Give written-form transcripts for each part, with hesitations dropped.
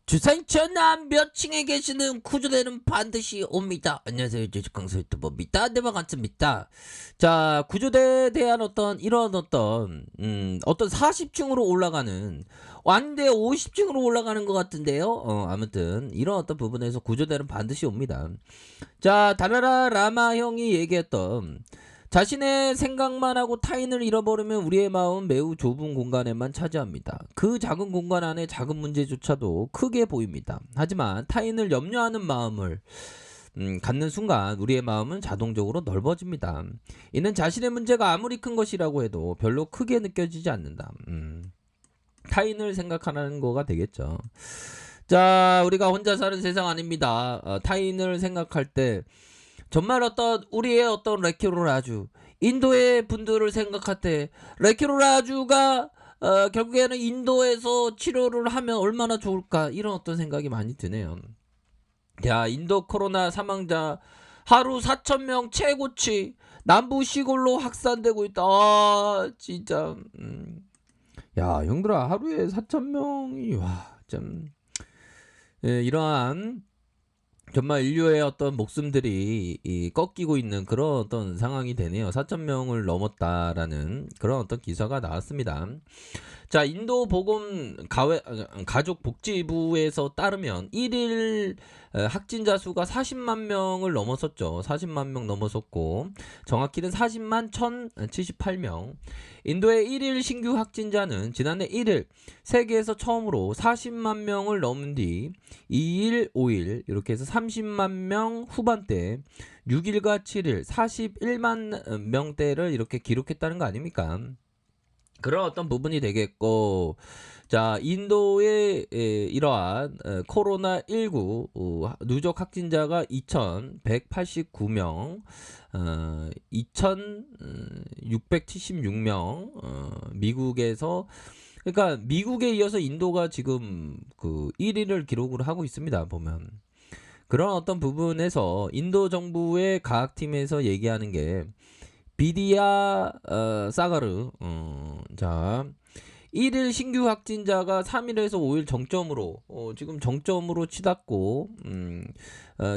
주사인 전남 몇 층에 계시는 구조대는 반드시 옵니다. 안녕하세요. 주식강사 유튜버입니다. 네, 반갑습니다. 자, 구조대에 대한 이런 어떤 40층으로 올라가는, 완대 50층으로 올라가는 것 같은데요. 아무튼 이런 어떤 부분에서 구조대는 반드시 옵니다. 자, 다나라 라마 형이 얘기했던, 자신의 생각만 하고 타인을 잃어버리면 우리의 마음은 매우 좁은 공간에만 차지합니다. 그 작은 공간 안에 작은 문제조차도 크게 보입니다. 하지만 타인을 염려하는 마음을 갖는 순간 우리의 마음은 자동적으로 넓어집니다. 이는 자신의 문제가 아무리 큰 것이라고 해도 별로 크게 느껴지지 않는다. 타인을 생각하는 거가 되겠죠. 자, 우리가 혼자 사는 세상 아닙니다. 타인을 생각할 때 정말 우리의 레키로라주, 인도의 분들을 생각할 때 레키로라주가 결국에는 인도에서 치료를 하면 얼마나 좋을까, 이런 생각이 많이 드네요. 야, 인도 코로나 사망자 하루 4,000명 최고치, 남부 시골로 확산되고 있다. 아, 진짜. 야, 형들아, 하루에 4,000명이 참, 이러한 정말 인류의 목숨들이 꺾이고 있는 그런 상황이 되네요. 4,000명을 넘었다라는 그런 기사가 나왔습니다. 자, 인도 가족복지부에서 따르면 1일 확진자 수가 40만 명을 넘었었죠. 40만 명 넘었었고, 정확히는 40만 1,078명. 인도의 1일 신규 확진자는 지난해 1일 세계에서 처음으로 40만 명을 넘은 뒤 2일, 5일 이렇게 해서 30만 명 후반대, 6일과 7일 41만 명대를 이렇게 기록했다는 거 아닙니까? 그런 부분이 되겠고, 자, 인도의 이러한 코로나19 누적 확진자가 2,189명, 2,676명, 미국에서, 그러니까 미국에 이어서 인도가 지금 1위를 기록을 하고 있습니다. 보면 그런 부분에서 인도 정부의 과학팀에서 얘기하는 게 비디아 사가르, 자, 1일 신규 확진자가 3일에서 5일 정점으로 지금 정점으로 치닫고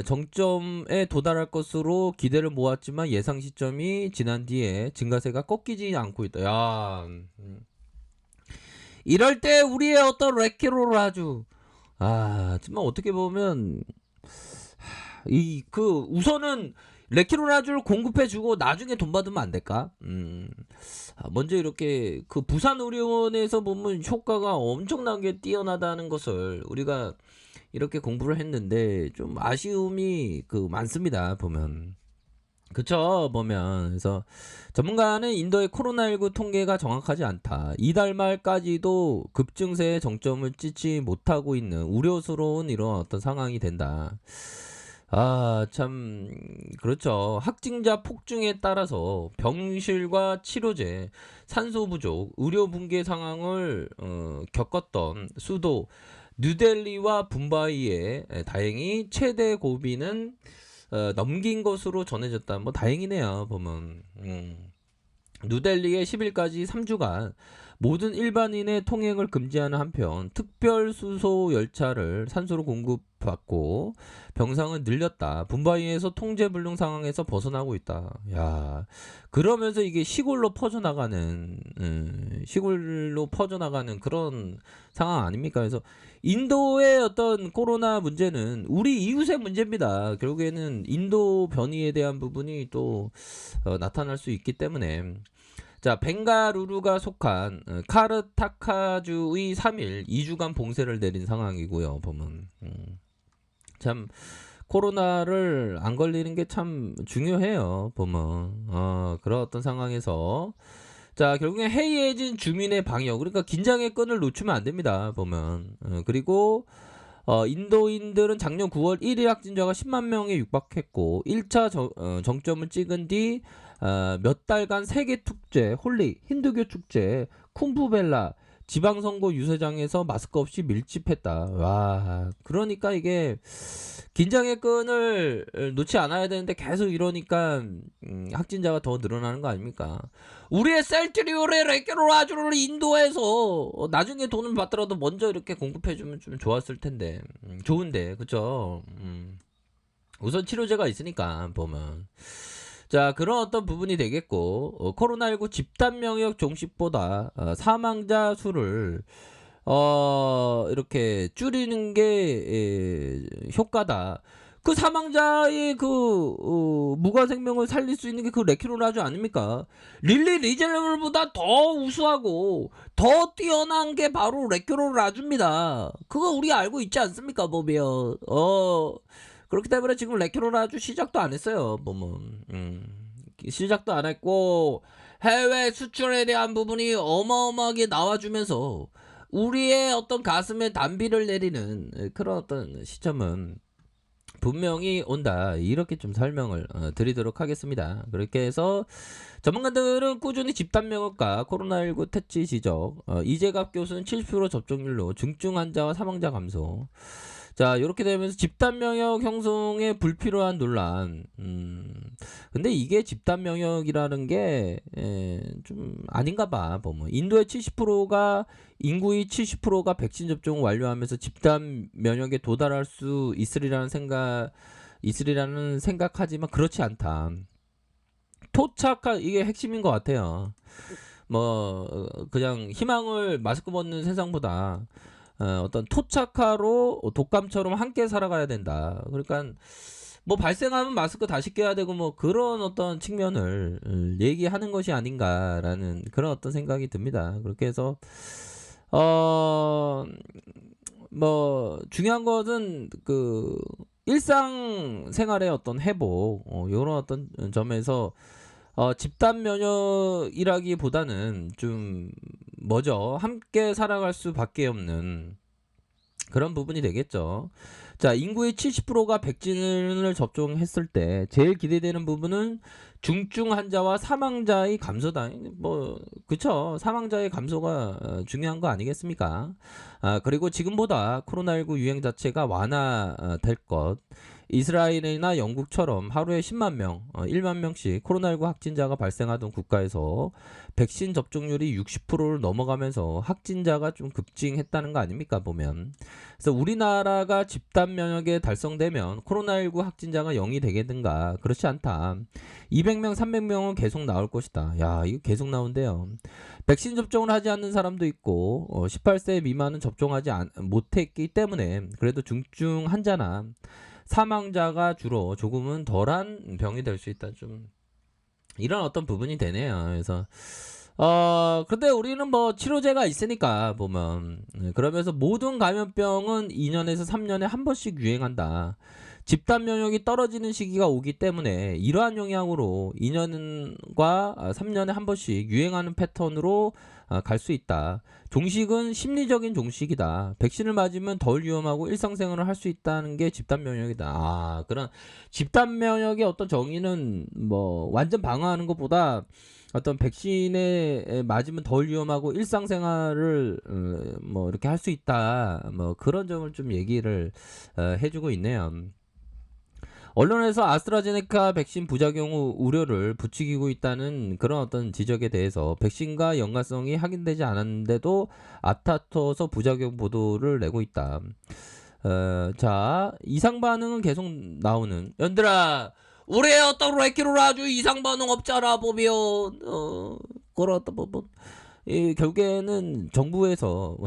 정점에 도달할 것으로 기대를 모았지만 예상 시점이 지난 뒤에 증가세가 꺾이지 않고 있다. 야, 이럴 때 우리의 레키로라주, 정말 어떻게 보면 우선은 레키로라주를 공급해주고 나중에 돈 받으면 안 될까? 먼저 이렇게 부산 의료원에서 보면 효과가 엄청나게 뛰어나다는 것을 우리가 이렇게 공부를 했는데 좀 아쉬움이 많습니다. 보면. 그쵸, 보면. 그래서 전문가는 인도의 코로나19 통계가 정확하지 않다, 이달 말까지도 급증세의 정점을 찍지 못하고 있는 우려스러운 이런 상황이 된다. 참, 그렇죠. 확진자 폭증에 따라서 병실과 치료제, 산소 부족, 의료 붕괴 상황을 겪었던 수도 뉴델리와 붐바이에 다행히 최대 고비는 넘긴 것으로 전해졌다. 뭐 다행이네요, 보면. 뉴델리에 10일까지 3주간 모든 일반인의 통행을 금지하는 한편 특별 수소 열차를 산소로 공급받고 병상을 늘렸다. 붐바이에서 통제불능 상황에서 벗어나고 있다. 야, 그러면서 이게 시골로 퍼져나가는 그런 상황 아닙니까? 그래서 인도의 코로나 문제는 우리 이웃의 문제입니다. 결국에는 인도 변이에 대한 부분이 또 나타날 수 있기 때문에. 자, 벵가루루가 속한 카르타카주의 3일 2주간 봉쇄를 내린 상황이고요. 보면 참 코로나를 안 걸리는 게 참 중요해요. 보면 그런 상황에서, 자, 결국에 해이해진 주민의 방역, 그러니까 긴장의 끈을 놓치면 안 됩니다. 보면 그리고 인도인들은 작년 9월 1일 확진자가 10만 명에 육박했고 1차 정점을 찍은 뒤 몇 달간 세계 축제, 홀리, 힌두교 축제, 쿰프벨라, 지방선거 유세장에서 마스크 없이 밀집했다. 와, 그러니까 이게 긴장의 끈을 놓지 않아야 되는데 계속 이러니까 확진자가 더 늘어나는 거 아닙니까? 우리의 셀트리올의 레게로라주를 인도해서 나중에 돈을 받더라도 먼저 이렇게 공급해주면 좀 좋았을 텐데. 좋은데, 그쵸? 우선 치료제가 있으니까 보면. 자, 그런 어떤 부분이 되겠고, 코로나19 집단 면역 종식보다 사망자 수를 이렇게 줄이는 게 효과다. 그 사망자의 무관 생명을 살릴 수 있는 게 그 레키로라주 아닙니까? 릴리 리젤러블보다 더 우수하고 더 뛰어난 게 바로 레키로라주입니다. 그거 우리가 알고 있지 않습니까, 보면. 그렇기 때문에 지금 레키로라주 시작도 안 했어요, 보면. 시작도 안 했고 해외 수출에 대한 부분이 어마어마하게 나와주면서 우리의 어떤 가슴에 단비를 내리는 그런 어떤 시점은 분명히 온다. 이렇게 좀 설명을 드리도록 하겠습니다. 그렇게 해서 전문가들은 꾸준히 집단 면역과 코로나19 퇴치 지적, 이재갑 교수는 70% 접종률로 중증 환자와 사망자 감소. 자, 이렇게 되면서 집단 면역 형성에 불필요한 논란. 근데 이게 집단 면역이라는 게 좀 아닌가 봐. 보면 인도의 70%가 인구의 70%가 백신 접종 완료하면서 집단 면역에 도달할 수 있으리라는 생각하지만 그렇지 않다. 토착한 이게 핵심인 것 같아요. 뭐 그냥 희망을 마스크 벗는 세상보다 어떤 토착화로 독감처럼 함께 살아가야 된다. 그러니까 뭐 발생하면 마스크 다시 껴야 되고 뭐 그런 어떤 측면을 얘기하는 것이 아닌가라는 그런 어떤 생각이 듭니다. 그렇게 해서 뭐 중요한 것은 그 일상생활의 어떤 회복 이런 어떤 점에서 집단 면역이라기보다는 좀 뭐죠? 함께 살아갈 수밖에 없는 그런 부분이 되겠죠. 자, 인구의 70%가 백신을 접종했을 때 제일 기대되는 부분은 중증 환자와 사망자의 감소다. 뭐 그쵸? 사망자의 감소가 중요한 거 아니겠습니까? 그리고 지금보다 코로나19 유행 자체가 완화될 것. 이스라엘이나 영국처럼 하루에 10만 명, 1만 명씩 코로나19 확진자가 발생하던 국가에서 백신 접종률이 60%를 넘어가면서 확진자가 좀 급증했다는 거 아닙니까, 보면. 그래서 우리나라가 집단 면역에 달성되면 코로나19 확진자가 0이 되겠는가? 그렇지 않다. 200명, 300명은 계속 나올 것이다. 야, 이거 계속 나온대요. 백신 접종을 하지 않는 사람도 있고 18세 미만은 접종하지 못했기 때문에 그래도 중증 환자나 사망자가 주로 조금은 덜한 병이 될 수 있다. 좀 이런 어떤 부분이 되네요. 그래서 근데 우리는 뭐 치료제가 있으니까 보면 그러면서 모든 감염병은 2년에서 3년에 한 번씩 유행한다. 집단 면역이 떨어지는 시기가 오기 때문에 이러한 영향으로 2년과 3년에 한 번씩 유행하는 패턴으로 갈 수 있다. 종식은 심리적인 종식이다. 백신을 맞으면 덜 위험하고 일상생활을 할 수 있다는 게 집단 면역이다. 그런 집단 면역의 어떤 정의는 뭐 완전 방어하는 것보다 어떤 백신에 맞으면 덜 위험하고 일상생활을 뭐 이렇게 할 수 있다. 뭐 그런 점을 좀 얘기를 해주고 있네요. 언론에서 아스트라제네카 백신 부작용 후 우려를 부추기고 있다는 그런 어떤 지적에 대해서 백신과 연관성이 확인되지 않았는데도 앞다퉈서 부작용 보도를 내고 있다. 자, 이상 반응은 계속 나오는. 연들아, 올해 어떤 레키로라주 이상 반응 없잖아 보면 그런 어떤 부분. 결국에는 정부에서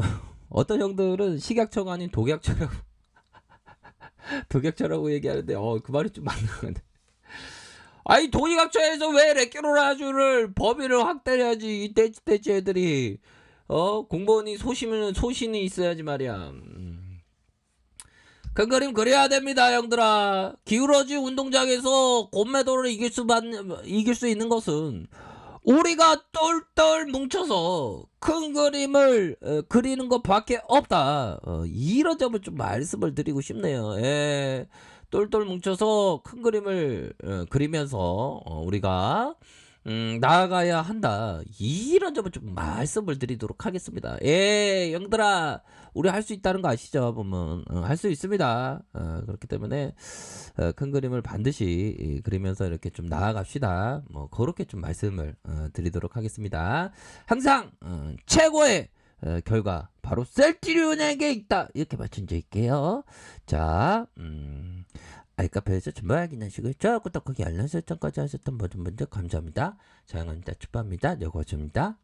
어떤 형들은 식약처가 아닌 독약처라고 독약처라고 얘기하는데 그 말이 좀 맞는 것 같아. 아니 도의각처에서 왜 레키로라주를 범위를 확대해야지 이 떼지 애들이 공무원이 소신이 있어야지 말이야. 큰 그림 그려야 됩니다, 형들아. 기울어지 운동장에서 곤매도를 이길 수 있는 것은 우리가 똘똘 뭉쳐서 큰 그림을 그리는 것밖에 없다. 이런 점을 좀 말씀을 드리고 싶네요. 똘똘 뭉쳐서 큰 그림을 그리면서 우리가 나아가야 한다. 이런 점을 좀 말씀을 드리도록 하겠습니다. 예, 영들아, 우리 할 수 있다는 거 아시죠? 보면 할 수 있습니다. 그렇기 때문에 큰 그림을 반드시 그리면서 이렇게 좀 나아갑시다. 뭐 그렇게 좀 말씀을 드리도록 하겠습니다. 항상 최고의 결과 바로 셀티리온에게 있다. 이렇게 말씀드릴게요. 자, 아이카페에서 정말 확인하시고 좋아요, 구독하기, 알람 설정까지 하셨던 모든 분들 감사합니다. 사랑합니다. 축복합니다. 여고수입니다.